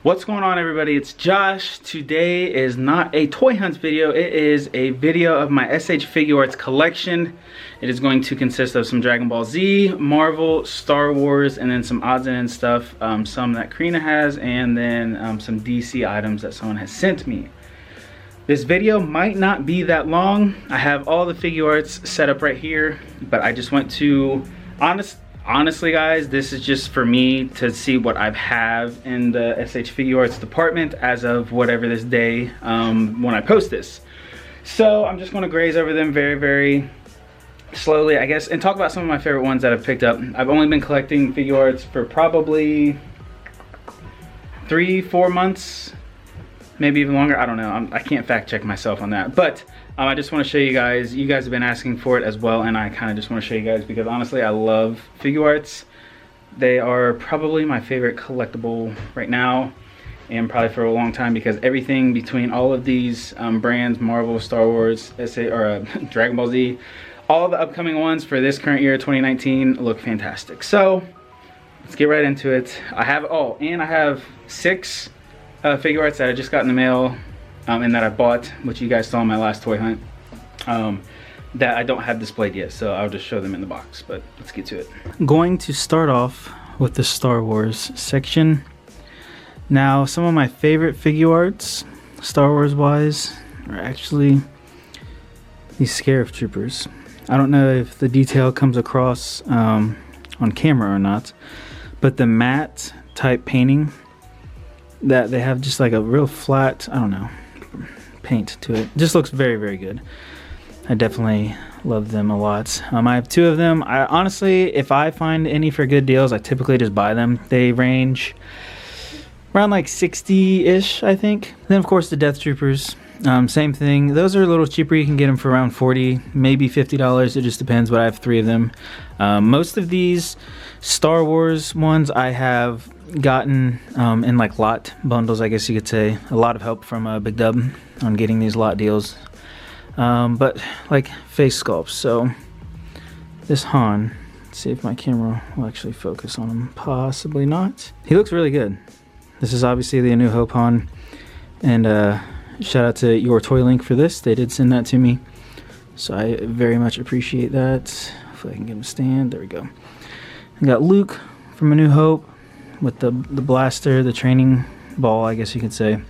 What's going on, everybody? It's Josh. Today is not a toy hunt video. It is a video of my SH Figuarts collection. It is going to consist of some Dragon Ball Z, Marvel, Star Wars, and then some odds and ends stuff. Some that Karina has, and then some DC items that someone has sent me. This video might not be that long. I have all the Figuarts set up right here, but I just went to, honestly guys, this is just for me to see what I have in the SH Figuarts department as of whatever this day when I post this. So I'm just gonna graze over them very slowly, I guess, and talk about some of my favorite ones that I've picked up. I've only been collecting Figuarts for probably 3-4 months, maybe even longer. I don't know. I can't fact check myself on that, but I just want to show you guys. You guys have been asking for it as well, and I kind of just want to show you guys because honestly, I love Figuarts. They are probably my favorite collectible right now, and probably for a long time, because everything between all of these brands, Marvel, Star Wars, Dragon Ball Z, all the upcoming ones for this current year, 2019, look fantastic. So let's get right into it. I have 6 Figuarts that I just got in the mail. And that I bought, which you guys saw in my last toy hunt, that I don't have displayed yet, so I'll just show them in the box, but let's get to it. I'm going to start off with the Star Wars section. Now, some of my favorite Figuarts, Star Wars wise, are actually these Scarif Troopers. I don't know if the detail comes across on camera or not, but the matte type painting that they have, just like a real flat, I don't know, paint to it, just looks very good. I definitely love them a lot. I have 2 of them. I honestly, if I find any for good deals, I typically just buy them. They range around like 60-ish, I think. Then of course the Death Troopers, same thing. Those are a little cheaper. You can get them for around $40, maybe $50. It just depends, but I have 3 of them. Most of these Star Wars ones I have gotten in like lot bundles, I guess you could say. A lot of help from Big Dub on getting these lot deals, but like face sculpts. So this Han, let's see if my camera will actually focus on him. Possibly not. He looks really good. This is obviously the A New Hope Han, and shout out to Your Toy Link for this. They did send that to me, so I very much appreciate that. Hopefully I can get him a stand. There we go. I got Luke from A New Hope with the blaster, the training ball, I guess you could say.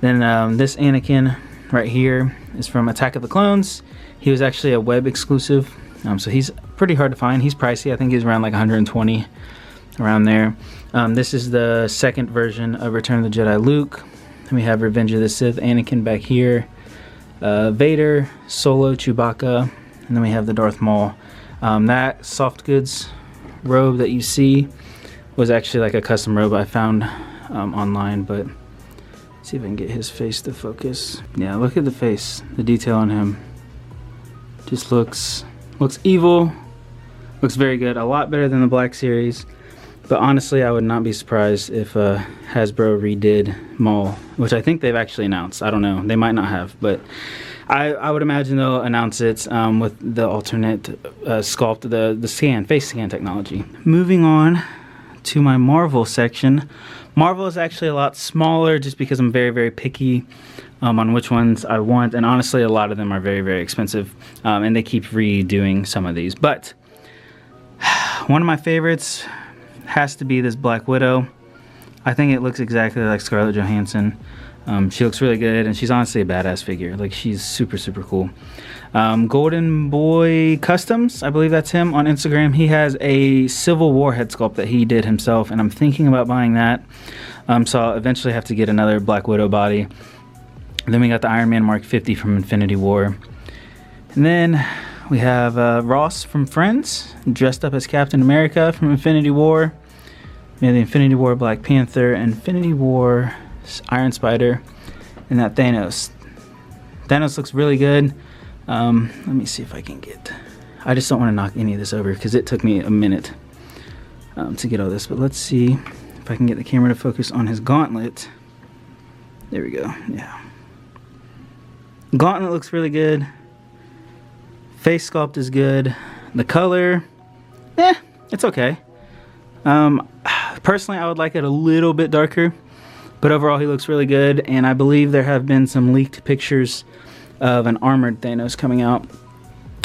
Then this Anakin right here is from Attack of the Clones. He was actually a web exclusive, so he's pretty hard to find. He's pricey. I think he's around like 120, around there. This is the second version of Return of the Jedi Luke. Then we have Revenge of the Sith Anakin back here, Vader, Solo, Chewbacca, and then we have the Darth Maul. That soft goods robe that you see was actually like a custom robe I found online, but let's see if I can get his face to focus. Yeah, look at the face, the detail on him. Just looks evil, looks very good, a lot better than the Black Series. But honestly, I would not be surprised if Hasbro redid Maul, which I think they've actually announced. I don't know, they might not have, but I would imagine they'll announce it with the alternate sculpt, the face scan technology. Moving on to my Marvel section. Marvel is actually a lot smaller just because I'm very picky on which ones I want, and honestly a lot of them are very expensive, and they keep redoing some of these. But one of my favorites has to be this Black Widow. I think it looks exactly like Scarlett Johansson. She looks really good, and she's honestly a badass figure. Like, she's super cool. Golden Boy Customs, I believe that's him on Instagram. He has a Civil War head sculpt that he did himself, and I'm thinking about buying that. So I'll eventually have to get another Black Widow body. And then we got the Iron Man Mark 50 from Infinity War. And then we have Ross from Friends, dressed up as Captain America from Infinity War. We have the Infinity War Black Panther, Infinity War Iron Spider, and that Thanos. Thanos looks really good. Let me see if I can get, I just don't want to knock any of this over because it took me a minute to get all this, but let's see if I can get the camera to focus on his gauntlet. There we go. Yeah, gauntlet looks really good. Face sculpt is good. The color, it's okay. Personally, I would like it a little bit darker, but overall he looks really good, and I believe there have been some leaked pictures of an armored Thanos coming out.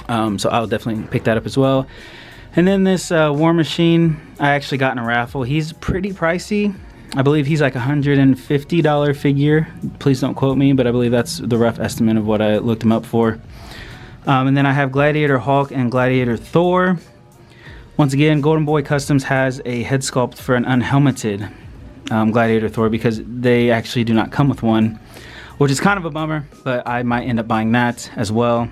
So I'll definitely pick that up as well. And then this War Machine, I actually got in a raffle. He's pretty pricey. I believe he's like $150 figure. Please don't quote me, but I believe that's the rough estimate of what I looked him up for. And then I have Gladiator Hulk and Gladiator Thor. Once again, Golden Boy Customs has a head sculpt for an unhelmeted Gladiator Thor because they actually do not come with one, which is kind of a bummer, but I might end up buying that as well.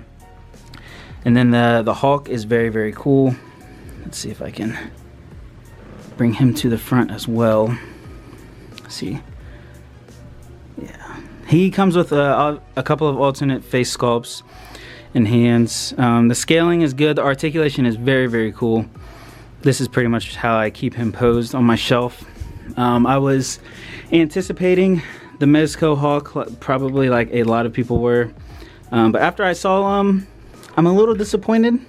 And then the Hulk is very, very cool. Let's see if I can bring him to the front as well. Let's see. Yeah. He comes with a couple of alternate face sculpts and hands. The scaling is good. The articulation is very, very cool. This is pretty much how I keep him posed on my shelf. I was anticipating the Mezco Hulk, probably like a lot of people were. But after I saw him, I'm a little disappointed.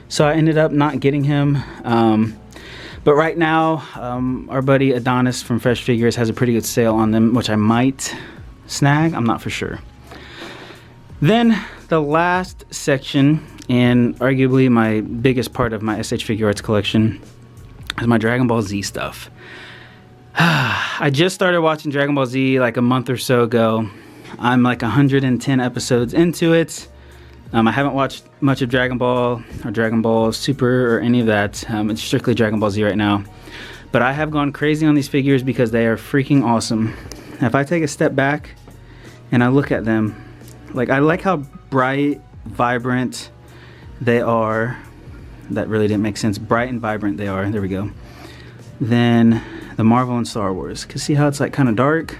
So I ended up not getting him. But right now, our buddy Adonis from Fresh Figures has a pretty good sale on them, which I might snag. I'm not for sure. Then the last section, and arguably my biggest part of my SH Figuarts collection, is my Dragon Ball Z stuff. I just started watching Dragon Ball Z like a month or so ago. I'm like 110 episodes into it. I haven't watched much of Dragon Ball or Dragon Ball Super or any of that. It's strictly Dragon Ball Z right now. But I have gone crazy on these figures because they are freaking awesome. If I take a step back and I look at them, like I like how bright, vibrant they are. That really didn't make sense. Bright and vibrant they are. There we go. Then the Marvel and Star Wars. Cause see how it's like kind of dark?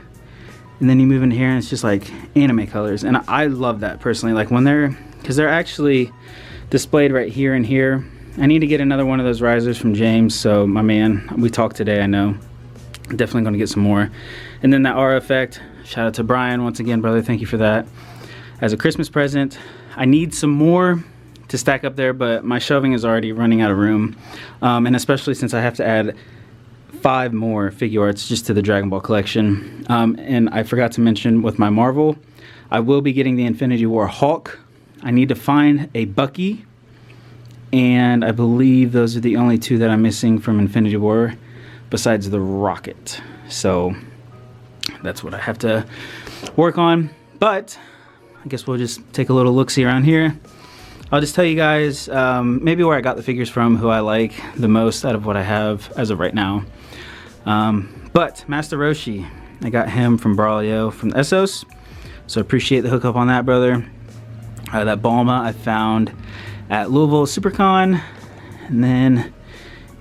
And then you move in here and it's just like anime colors. And I love that personally. Like when because they're actually displayed right here and here. I need to get another one of those risers from James. So my man, we talked today, I know. Definitely gonna get some more. And then that aura effect, shout out to Brian once again, brother, thank you for that. As a Christmas present, I need some more to stack up there, but my shelving is already running out of room. And especially since I have to add 5 more Figuarts just to the Dragon Ball collection. And I forgot to mention with my Marvel, I will be getting the Infinity War Hulk. I need to find a Bucky, and I believe those are the only 2 that I'm missing from Infinity War besides the Rocket. So that's what I have to work on. But I guess we'll just take a little look-see around here. I'll just tell you guys maybe where I got the figures from, who I like the most out of what I have as of right now. But Master Roshi, I got him from Braulio from Essos, so appreciate the hookup on that, brother. That Bulma I found at Louisville SuperCon, and then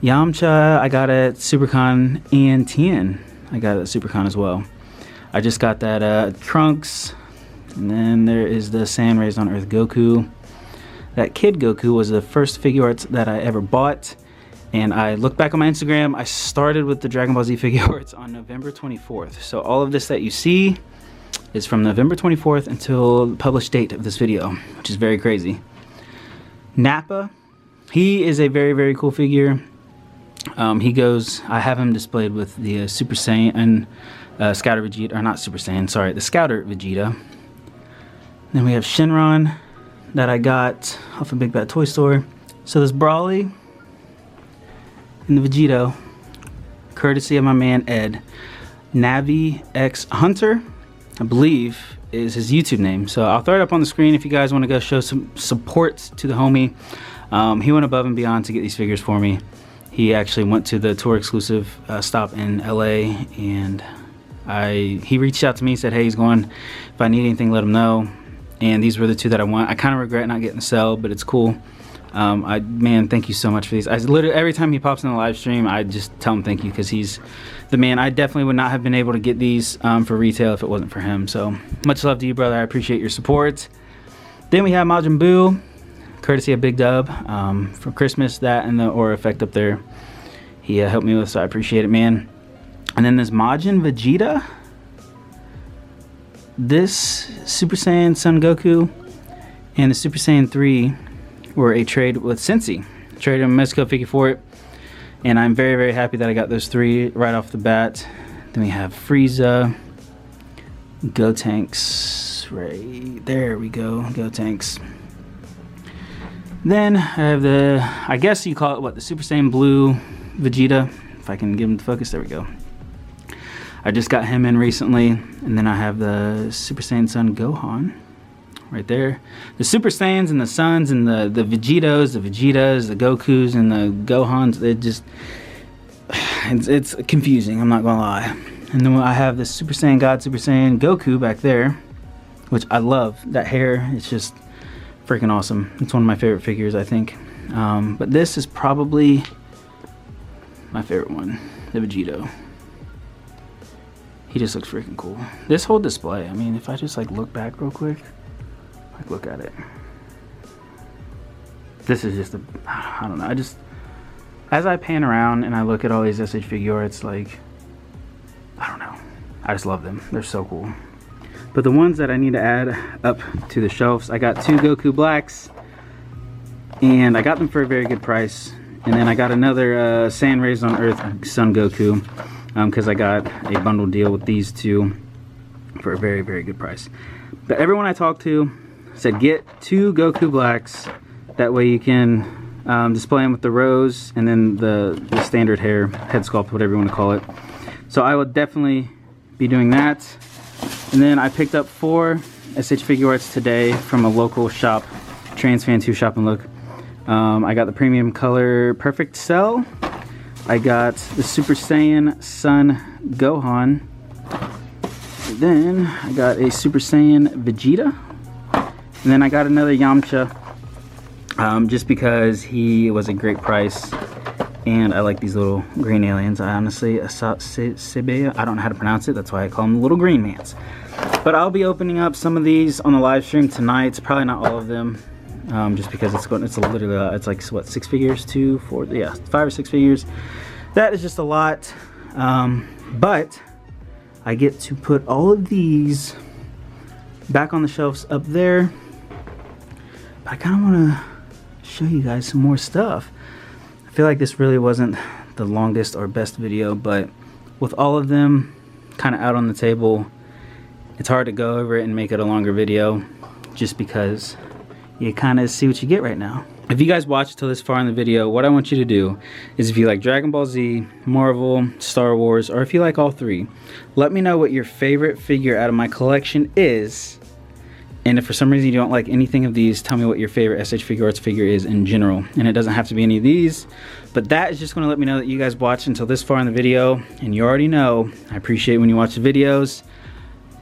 Yamcha I got at SuperCon, and Tien I got at SuperCon as well. I just got that Trunks, and then there is the Sand Raised on Earth Goku. That Kid Goku was the first Figuarts that I ever bought, and I look back on my Instagram, I started with the Dragon Ball Z Figuarts on November 24th. So all of this that you see is from November 24th until the published date of this video, which is very crazy. Nappa, he is a very, very cool figure. I have him displayed with the Super Saiyan Scouter Vegeta, or not Super Saiyan, sorry, the Scouter Vegeta. Then we have Shenron that I got off a Big Bad Toy Store. So this Brawly and the Vegito, courtesy of my man Ed. Navi X Hunter, I believe, is his YouTube name. So I'll throw it up on the screen if you guys want to go show some support to the homie. He went above and beyond to get these figures for me. He actually went to the tour exclusive stop in LA, and he reached out to me, said, hey, he's going. If I need anything, let him know. And these were the 2 that I want. I kind of regret not getting the cell, but it's cool. Man, thank you so much for these. I literally, every time he pops in the live stream, I just tell him thank you because he's the man. I definitely would not have been able to get these for retail if it wasn't for him. So much love to you, brother. I appreciate your support. Then we have Majin Buu, courtesy of Big Dub, for Christmas. That and the aura effect up there, he helped me with, so I appreciate it, man. And then this Majin Vegeta, this Super Saiyan Son Goku, and the Super Saiyan 3 were a trade with Cincy. Traded him Mezco figure for it. And I'm very, very happy that I got those 3 right off the bat. Then we have Frieza, Gotenks, right there we go, Gotenks. Then I have the, I guess you call it what, the Super Saiyan Blue Vegeta, if I can give him the focus, there we go. I just got him in recently. And then I have the Super Saiyan Son Gohan, right there. The Super Saiyans and the Suns and the Vegetas, the Gokus and the Gohans, it's confusing, I'm not gonna lie. And then I have the Super Saiyan God, Super Saiyan Goku back there, which I love. That hair, it's just freaking awesome. It's one of my favorite figures, I think. But this is probably my favorite one, the Vegito. He just looks freaking cool. This whole display, I mean, if I just like look back real quick, like look at it. This is just I don't know, as I pan around and I look at all these SH Figuarts, like, I don't know, I just love them. They're so cool. But the ones that I need to add up to the shelves, I got 2 Goku Blacks, and I got them for a very good price. And then I got another Sand Raised on Earth Son Goku, because I got a bundle deal with these 2 for a very, very good price. But everyone I talked to said get 2 Goku Blacks, that way you can display them with the rose and then the standard hair, head sculpt, whatever you want to call it. So I will definitely be doing that. And then I picked up 4 SH Figuarts today from a local shop, Transfan 2 Shop and Look. I got the premium color Perfect Cell. I got the Super Saiyan Son Gohan. Then I got a Super Saiyan Vegeta. And then I got another Yamcha, just because he was a great price. And I like these little green aliens. I honestly, Asatsebeya, I don't know how to pronounce it. That's why I call them the little green mans. But I'll be opening up some of these on the live stream tonight. Probably not all of them. Just because it's literally, it's like what, 6 figures, 2, 4, yeah, 5 or 6 figures. That is just a lot, but I get to put all of these back on the shelves up there. But I kind of want to show you guys some more stuff. I feel like this really wasn't the longest or best video, but with all of them kind of out on the table, it's hard to go over it and make it a longer video, just because you kind of see what you get right now. If you guys watched till this far in the video, what I want you to do is, if you like Dragon Ball Z, Marvel, Star Wars, or if you like all 3, let me know what your favorite figure out of my collection is. And if for some reason you don't like anything of these, tell me what your favorite SH Figuarts figure is in general. And it doesn't have to be any of these, but that is just going to let me know that you guys watched until this far in the video. And you already know, I appreciate when you watch the videos.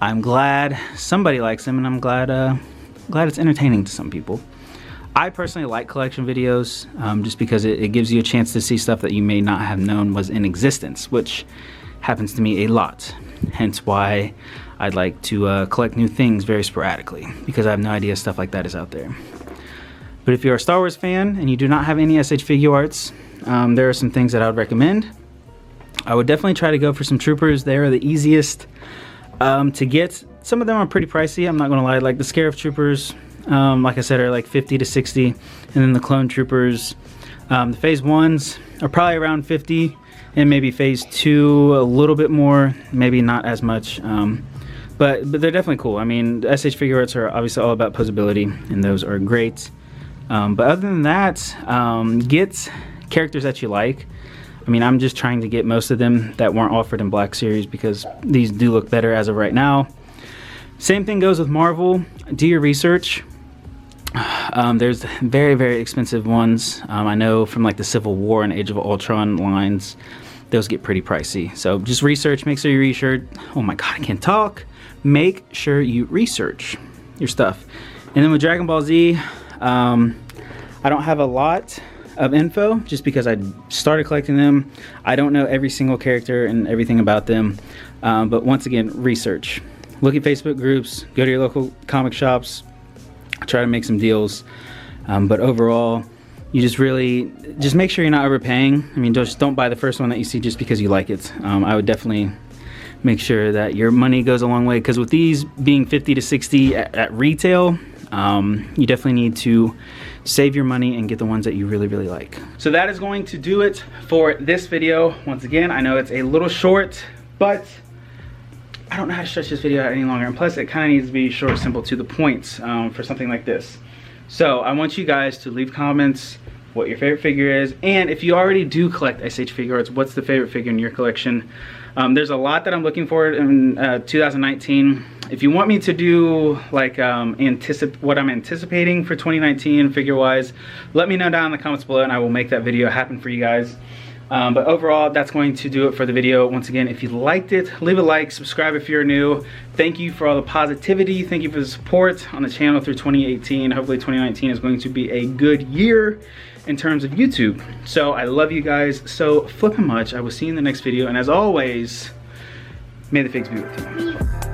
I'm glad somebody likes them, and I'm glad it's entertaining to some people. I personally like collection videos, just because it gives you a chance to see stuff that you may not have known was in existence, which happens to me a lot. Hence why I'd like to collect new things very sporadically, because I have no idea stuff like that is out there. But if you're a Star Wars fan and you do not have any SH Figuarts, there are some things that I would recommend. I would definitely try to go for some troopers. They are the easiest to get. Some of them are pretty pricey, I'm not gonna lie. Like the Scarif troopers, like I said, are like 50 to 60, and then the clone troopers, the phase 1s are probably around 50, and maybe phase 2 a little bit more, maybe not as much, but they're definitely cool. I mean, SH Figuarts are obviously all about posability, and those are great. But other than that, get characters that you like. I mean, I'm just trying to get most of them that weren't offered in Black Series, because these do look better as of right now. Same thing goes with Marvel. Do your research. There's very, very expensive ones. I know from like the Civil War and Age of Ultron lines, those get pretty pricey. So just research, make sure you research. Oh my God, I can't talk. Make sure you research your stuff. And then with Dragon Ball Z, I don't have a lot of info, just because I started collecting them. I don't know every single character and everything about them. But once again, research. Look at Facebook groups, go to your local comic shops, try to make some deals. But overall, you just make sure you're not overpaying. I mean, just don't buy the first one that you see just because you like it. I would definitely make sure that your money goes a long way, because with these being 50 to 60 at retail, you definitely need to save your money and get the ones that you really, really like. So that is going to do it for this video. Once again, I know it's a little short, but I don't know how to stretch this video out any longer. And plus, it kind of needs to be short, simple, to the point for something like this. So I want you guys to leave comments what your favorite figure is, and if you already do collect SH Figuarts, what's the favorite figure in your collection? There's a lot that I'm looking for in 2019. If you want me to do like what I'm anticipating for 2019 figure wise, let me know down in the comments below and I will make that video happen for you guys. But overall, that's going to do it for the video. Once again, if you liked it, leave a like, subscribe if you're new. Thank you for all the positivity. Thank you for the support on the channel through 2018. Hopefully 2019 is going to be a good year in terms of YouTube. So I love you guys so flippin' much. I will see you in the next video. And as always, may the figs be with you.